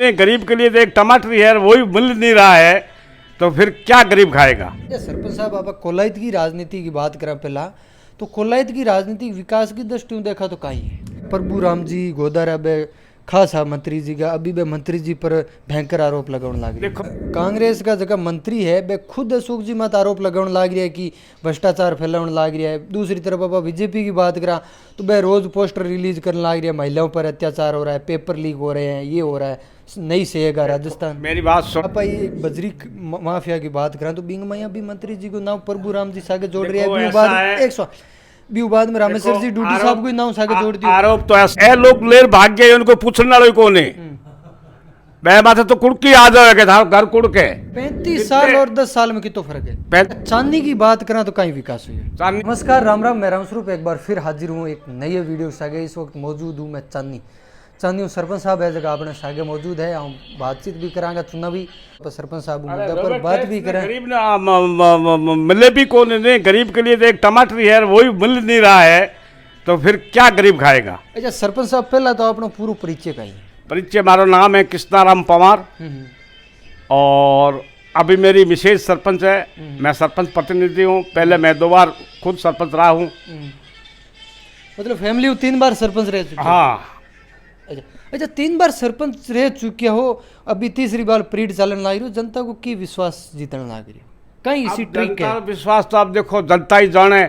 गरीब के लिए तो एक टमाटर ही है, वही मिल नहीं रहा है, तो फिर क्या गरीब खाएगा। सरपंच साहब आप कोलायत की राजनीति की बात करें पहला तो कोलायत की राजनीतिक विकास की दृष्टि देखा तो कहीं है। प्रभु राम जी गोदारा बे खासा मंत्री जी का अभी बे मंत्री जी पर भयंकर आरोप लगाने लग रहे। कांग्रेस का जगह मंत्री है बे खुद अशोक जी मत आरोप लगाने लग रहा है कि भ्रष्टाचार फैलाने लग रहा है। दूसरी तरफ अब बीजेपी की बात करा तो बे रोज पोस्टर रिलीज करने लग रही है, महिलाओं पर अत्याचार हो रहा है, पेपर लीक हो रहे हैं, ये हो रहा है, नहीं सेगा राजस्थान। मेरी बात सुन, आप ये बजरी माफिया की बात करें तो बिंग मैया भी मंत्री जी को नाम प्रभु राम जी सागे जोड़ रही है, भी बाद में रामेश्वर जी डूडी साहब को नाम सागे जोड़ दिया। आरोप तो ऐसे लोग लेर भाग गए, उनको पूछने वाले कौन है। मैं बात तो कुड़की आ जाएगा था घर कुड़ के 35 साल और 10 साल में कितना फर्क है। चांदनी की बात करें तो कहीं विकास हुई है। नमस्कार, राम राम, मैं रामस्वरूप एक बार फिर हाजिर हूँ एक नए वीडियो सागे। इस वक्त मौजूद हूँ मैं चांदनी सरपंच साहब है जगह अपने सागे मौजूद है। हम बातचीत भी करांगा, चुनावी सरपंच साहब मुद्दा पर बात भी करें। गरीब ना मिले भी कौन है, गरीब के लिए तो एक टमाटर ही है, वही मिल नहीं रहा है, तो फिर क्या गरीब खाएगा। अच्छा सरपंच साहब पहला तो अपना पूरा परिचय का ही परिचय। मारा नाम है कृष्णाराम पवार और अभी मेरी मिसेज सरपंच है, मैं सरपंच प्रतिनिधि हूँ। पहले मैं 2 बार खुद सरपंच रहा हूँ। मतलब फैमिली 3 बार सरपंच रह चुकी। हाँ अच्छा 3 बार सरपंच रह चुके हो, अभी तीसरी बार पीरियड चलन लग रही हो, जनता को की विश्वास जीतने लग रही हो कहीं इसी ट्रिक है। विश्वास तो आप देखो जनता ही जाने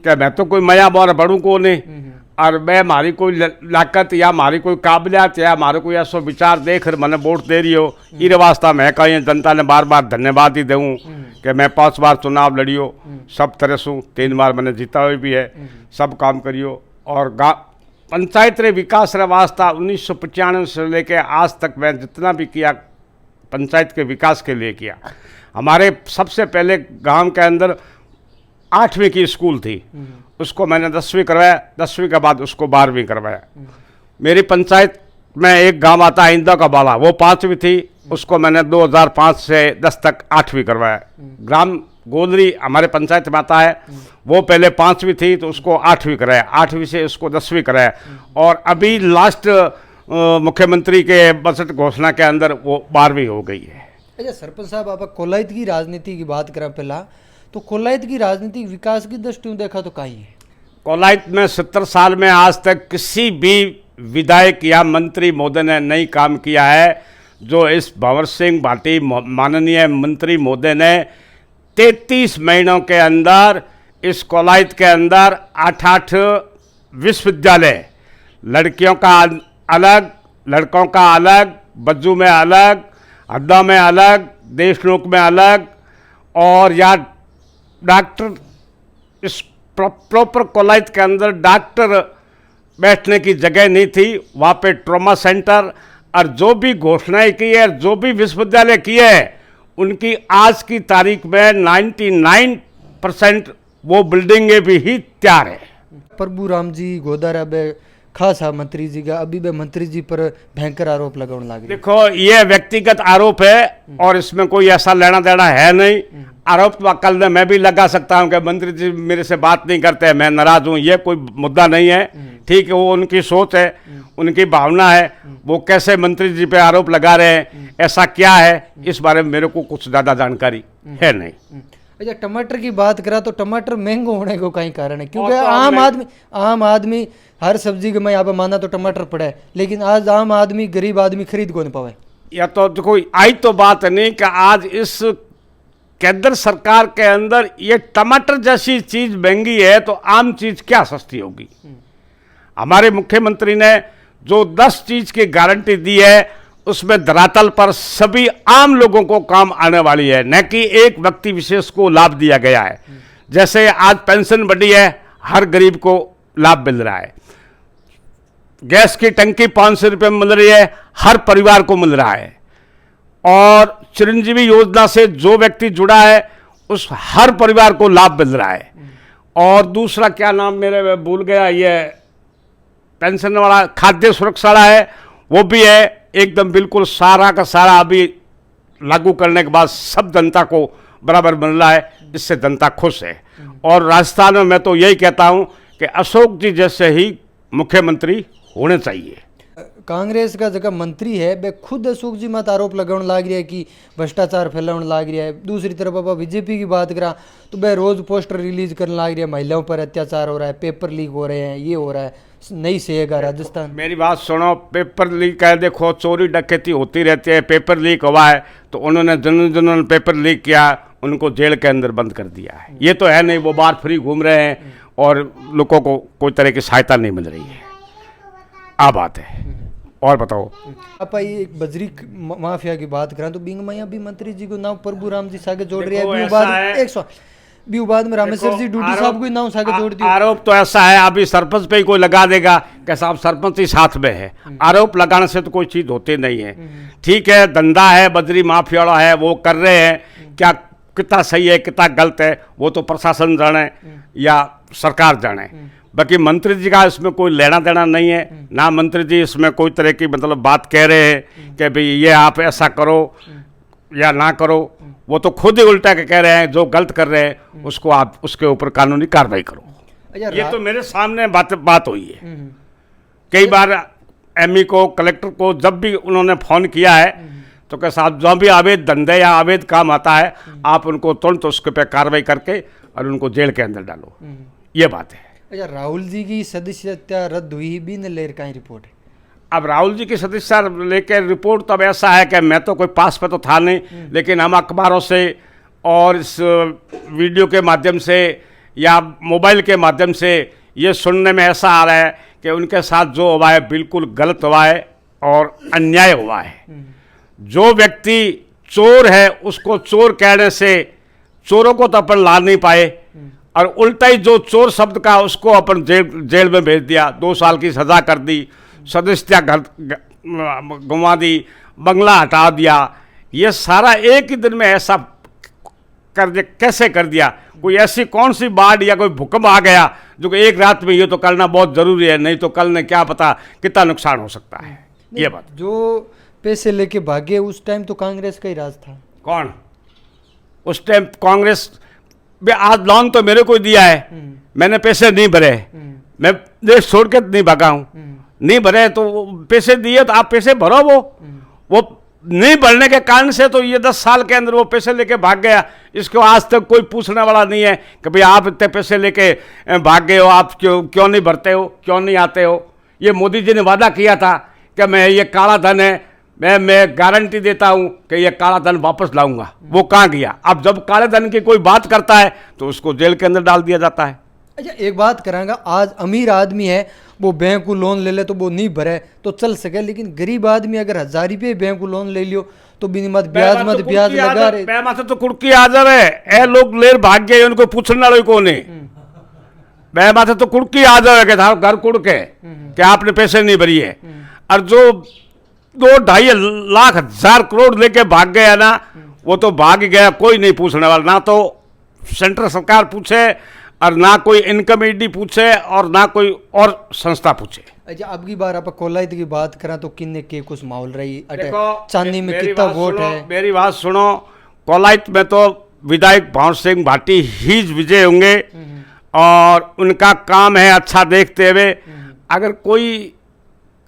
कि मैं तो कोई मया बार बढ़ू को नहीं, और मैं हमारी कोई लाकत या हमारी कोई काबिलियत या हमारे कोई ऐसा विचार देख मैंने वोट दे रही हो, ये वास्ता मैं कहीं जनता ने बार बार धन्यवाद ही दूँ कि मैं 5 बार चुनाव लड़ियो, सब तरह से 3 बार मैंने जीता हुआ भी है, सब काम करियो। और पंचायत रे विकास रे वास्ता 1995 से लेके आज तक मैं जितना भी किया पंचायत के विकास के लिए किया। हमारे सबसे पहले गांव के अंदर 8वीं की स्कूल थी, उसको मैंने 10वीं करवाया, 10वीं के बाद उसको 12वीं करवाया। मेरी पंचायत में एक गांव आता है इंदा का बाला, वो 5वीं थी, उसको मैंने 2005 से 10 तक 8वीं करवाया। ग्राम गोदरी हमारे पंचायत में आता है, वो पहले 5वीं थी तो उसको 8वीं कराया, 8वीं से उसको 10वीं कराया, और अभी लास्ट मुख्यमंत्री के बजट घोषणा के अंदर वो 12वीं हो गई है। अच्छा सरपंच साहब आप कोलायत की राजनीति की बात करें पहला तो कोलायत की राजनीतिक विकास की दृष्टि देखा तो कहीं है। कोलायत में 70 साल में आज तक किसी भी विधायक या मंत्री महोदय ने नहीं काम किया है, जो इस भंवर सिंह भाटी माननीय मंत्री महोदय ने 33 महीनों के अंदर इस कोलायत के अंदर 8 विश्वविद्यालय, लड़कियों का अलग, लड़कों का अलग, बज्जू में अलग, हद्दा में अलग, देशनोक में अलग, और या डॉक्टर इस प्रॉपर कोलायत के अंदर डॉक्टर बैठने की जगह नहीं थी, वहाँ पे ट्रॉमा सेंटर, और जो भी घोषणाएं की है, जो भी विश्वविद्यालय किए हैं, उनकी आज की तारीख में 99% वो बिल्डिंगें भी ही तैयार है। प्रभु राम जी गोदारा बे खासा मंत्री जी का अभी बे मंत्री जी पर भयंकर आरोप लगाने लग रहे। देखो ये व्यक्तिगत आरोप है और इसमें कोई ऐसा लेना देना है नहीं। आरोप तो कल मैं भी लगा सकता हूं कि मंत्री जी मेरे से बात नहीं करते, मैं नाराज हूं, ये कोई मुद्दा नहीं है। ठीक है, वो उनकी सोच है, उनकी भावना है, वो कैसे मंत्री जी पे आरोप लगा रहे हैं, ऐसा क्या है, इस बारे में मेरे को कुछ ज़्यादा जानकारी है नहीं। अच्छा टमाटर की बात करा तो टमाटर महंगा होने को कहीं कारण है, क्योंकि आम आदमी हर सब्जी के मैं यहाँ पे माना तो टमाटर पड़ा है, लेकिन आज आम आदमी गरीब आदमी खरीद को नहीं पावे। या तो देखो आई तो बात नहीं कि आज इस केंद्र सरकार के अंदर ये टमाटर जैसी चीज महंगी है तो आम चीज क्या सस्ती होगी। हमारे मुख्यमंत्री ने जो 10 चीज की गारंटी दी है उसमें धरातल पर सभी आम लोगों को काम आने वाली है, न कि एक व्यक्ति विशेष को लाभ दिया गया है। जैसे आज पेंशन बढ़ी है, हर गरीब को लाभ मिल रहा है। गैस की टंकी 500 रुपये में मिल रही है, हर परिवार को मिल रहा है। और चिरंजीवी योजना से जो व्यक्ति जुड़ा है उस हर परिवार को लाभ मिल रहा है। और दूसरा क्या नाम मेरे भूल गया, ये पेंशन वाला खाद्य सुरक्षा है, वो भी है एकदम बिल्कुल सारा का सारा अभी लागू करने के बाद सब जनता को बराबर मिल रहा है, इससे जनता खुश है। और राजस्थान में मैं तो यही कहता हूं कि अशोक जी जैसे ही मुख्यमंत्री होने चाहिए। कांग्रेस का जगह मंत्री है वे खुद अशोक जी मत आरोप लगाने लाग रहा है कि भ्रष्टाचार फैलाने लाग रहा है। दूसरी तरफ अब बीजेपी की बात करा तो वे रोज पोस्टर रिलीज करने लाग रही है, महिलाओं पर अत्याचार हो रहा है, पेपर लीक हो रहे हैं, ये हो रहा है, नहीं सहेगा राजस्थान। मेरी बात सुनो, पेपर लीक है, देखो चोरी डकैती होती रहती है, पेपर लीक हुआ है तो उन्होंने जिन्होंने पेपर लीक किया उनको जेल के अंदर बंद कर दिया है। ये तो है नहीं वो बाहर फ्री घूम रहे हैं और लोगों को कोई तरह की सहायता नहीं मिल रही है। आ बात है। और बताओ आप ये एक बजरी माफिया की बात करें तो बिंग मैया भी मंत्री जी को नाम प्रभु राम जी सागे जोड़ रही है, बाद में रामेश्वर जी डूडी साहब को नाम सागे जोड़ दिया। आरोप तो ऐसा है, अभी सरपंच पे ही कोई लगा देगा कि साहब सरपंच ही साथ में है। आरोप लगाने से तो कोई चीज होती नहीं है। ठीक है, धंधा है, बजरी माफिया है, वो कर रहे हैं, क्या कितना सही है कितना गलत है वो तो प्रशासन जाने या सरकार जाने। बाकी मंत्री जी का इसमें कोई लेना देना नहीं है ना। मंत्री जी इसमें कोई तरह की मतलब बात कह रहे हैं कि भाई ये आप ऐसा करो या ना करो, वो तो खुद ही उल्टा के कह रहे हैं जो गलत कर रहे हैं उसको आप उसके ऊपर कानूनी कार्रवाई करो। ये तो मेरे सामने बात हुई है। कई बार एमई को कलेक्टर को जब भी उन्होंने फोन किया है तो क्या साहब जो भी अवैध धंधे या अवैध काम आता है आप उनको तुरंत उसके पे कार्रवाई करके और उनको जेल के अंदर डालो, ये बात है। अच्छा, राहुल जी की सदस्यता रद्द हुई भी न लेर का ही रिपोर्ट है। अब राहुल जी की सदस्यता लेकर रिपोर्ट तब ऐसा है कि मैं तो कोई पास पे तो था नहीं, लेकिन हम अखबारों से और इस वीडियो के माध्यम से या मोबाइल के माध्यम से ये सुनने में ऐसा आ रहा है कि उनके साथ जो हुआ है बिल्कुल गलत हुआ है और अन्याय हुआ है। जो व्यक्ति चोर है उसको चोर कहने से चोरों को तो अपन ला नहीं पाए और उल्टा ही जो चोर शब्द का उसको अपन जेल में भेज दिया, 2 साल की सजा कर दी, सदस्यता घुमा दी, बंगला हटा दिया। ये सारा एक ही दिन में ऐसा कर दिया, कैसे कर दिया? कोई ऐसी कौन सी बाढ़ या कोई भूकंप आ गया जो कि एक रात में ये तो करना बहुत जरूरी है, नहीं तो कल ने क्या पता कितना नुकसान हो सकता है। ये बात जो पैसे लेके भागे उस टाइम तो कांग्रेस का ही राज था। कौन उस टाइम कांग्रेस? आज लोन तो मेरे को दिया है, मैंने पैसे नहीं भरे, मैं देश छोड़ के नहीं भागा हूं, नहीं भरे तो पैसे दिए तो आप पैसे भरो। वो नहीं भरने के कारण से तो ये 10 साल के अंदर वो पैसे लेके भाग गया। इसको आज तक कोई पूछने वाला नहीं है कि भाई आप इतने पैसे लेके भाग गए हो, आप क्यों नहीं भरते हो, क्यों नहीं आते हो। ये मोदी जी ने वादा किया था कि मैं ये काला धन है, मैं गारंटी देता हूं कि ये काला धन वापस लाऊंगा। वो कहाँ गया? अब जब काले धन की कोई बात करता है तो उसको जेल के अंदर डाल दिया जाता है। अच्छा, एक बात करांगा, आज अमीर आदमी है वो बैंक को लोन ले ले तो वो नहीं भरे तो चल सके, लेकिन गरीब आदमी अगर 1000 रुपये बैंक को लोन ले लियो तो बिना मत ब्याज लगा रहे। माथे तो कुड़की हाजर है, ए लोग लेर भाग गए, उनको पूछने वाले कौन है? मैं माथे तो कुड़की हाजर है कि था घर कुड़ के कि आपने पैसे नहीं भरी है। और जो 2-2.5 लाख 1000 करोड़ लेके भाग गया ना, वो तो भाग गया, कोई नहीं पूछने वाला। ना तो सेंट्रल सरकार पूछे और ना कोई इनकम ईडी पूछे और ना कोई और संस्था पूछे। अच्छा, अब की बार आप कोलाइत की बात करें तो किन्ने के कुछ माहौल रही, चांदी में कितना वोट है? मेरी बात सुनो, कोलाइत में तो विधायक भावर सिंह भाटी ही विजय होंगे और उनका काम है अच्छा देखते हुए। अगर कोई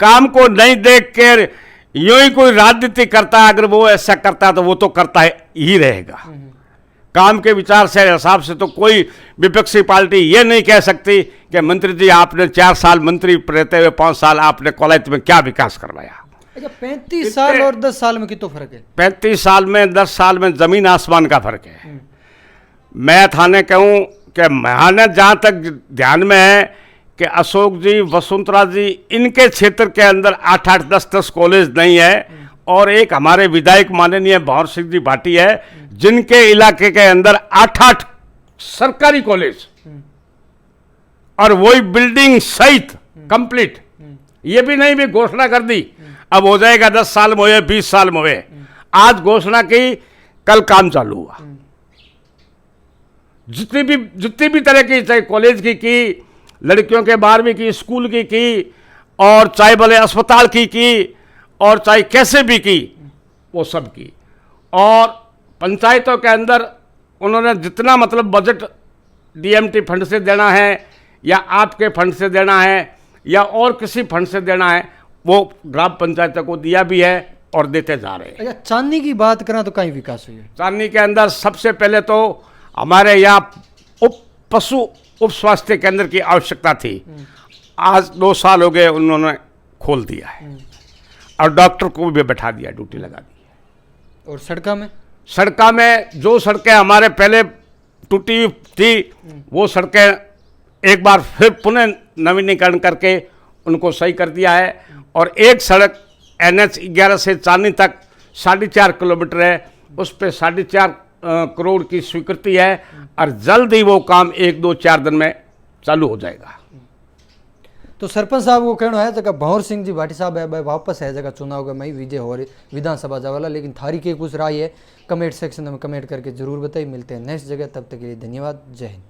काम को नहीं देख कर यूं ही कोई राजनीति करता है, अगर वो ऐसा करता है तो वो तो करता ही रहेगा। काम के विचार से हिसाब से तो कोई विपक्षी पार्टी ये नहीं कह सकती कि मंत्री जी आपने 4 साल मंत्री रहते हुए 5 साल आपने कोलाइत में क्या विकास करवाया। अच्छा, 35 साल और 10 साल में कितना फर्क है? 35 साल में 10 साल में जमीन आसमान का फर्क है। मैं थाने कहूँ कि मैंने जहाँ तक ध्यान में है कि अशोक जी, वसुंधरा जी, इनके क्षेत्र के अंदर 8-8, 10-10 कॉलेज नहीं है और एक हमारे विधायक माननीय भावर सिंह जी भाटी है जिनके इलाके के अंदर 8-8 सरकारी कॉलेज और वही बिल्डिंग सहित कंप्लीट। ये भी नहीं भी घोषणा कर दी अब हो जाएगा 10 साल में हुए 20 साल में हुए, आज घोषणा की कल काम चालू हुआ। जितनी भी तरह की, चाहे कॉलेज की, लड़कियों के 12वीं की, स्कूल की और चाहे भले अस्पताल की और चाहे कैसे भी की, वो सब की। और पंचायतों के अंदर उन्होंने जितना मतलब बजट डीएमटी फंड से देना है या आपके फंड से देना है या और किसी फंड से देना है, वो ग्राम पंचायत को दिया भी है और देते जा रहे हैं। अच्छा, चांदनी की बात करें तो कहीं विकास हुई है? चांदनी के अंदर सबसे पहले तो हमारे यहाँ पशु उप स्वास्थ्य केंद्र की आवश्यकता थी। आज 2 साल हो गए उन्होंने खोल दिया है और डॉक्टर को भी बैठा दिया, ड्यूटी लगा दी है। और सड़का में जो सड़कें हमारे पहले टूटी हुई थी वो सड़कें एक बार फिर पुनः नवीनीकरण करके उनको सही कर दिया है। और एक सड़क NH 11 से चांदनी तक 4.5 किलोमीटर है, उस पर 4.5 करोड़ की स्वीकृति है और जल्द ही वो काम 1-2-4 दिन में चालू हो जाएगा। तो सरपंच साहब को कहना है जगह भंवर सिंह जी भाटी साहब है वापस है जगह चुनाव के मई विजय हो रही विधानसभा जावाला, लेकिन थारी के कुछ राय है कमेंट सेक्शन में कमेंट करके जरूर बताइए। मिलते हैं नेक्स्ट जगह, तब तक के लिए धन्यवाद। जय हिंद।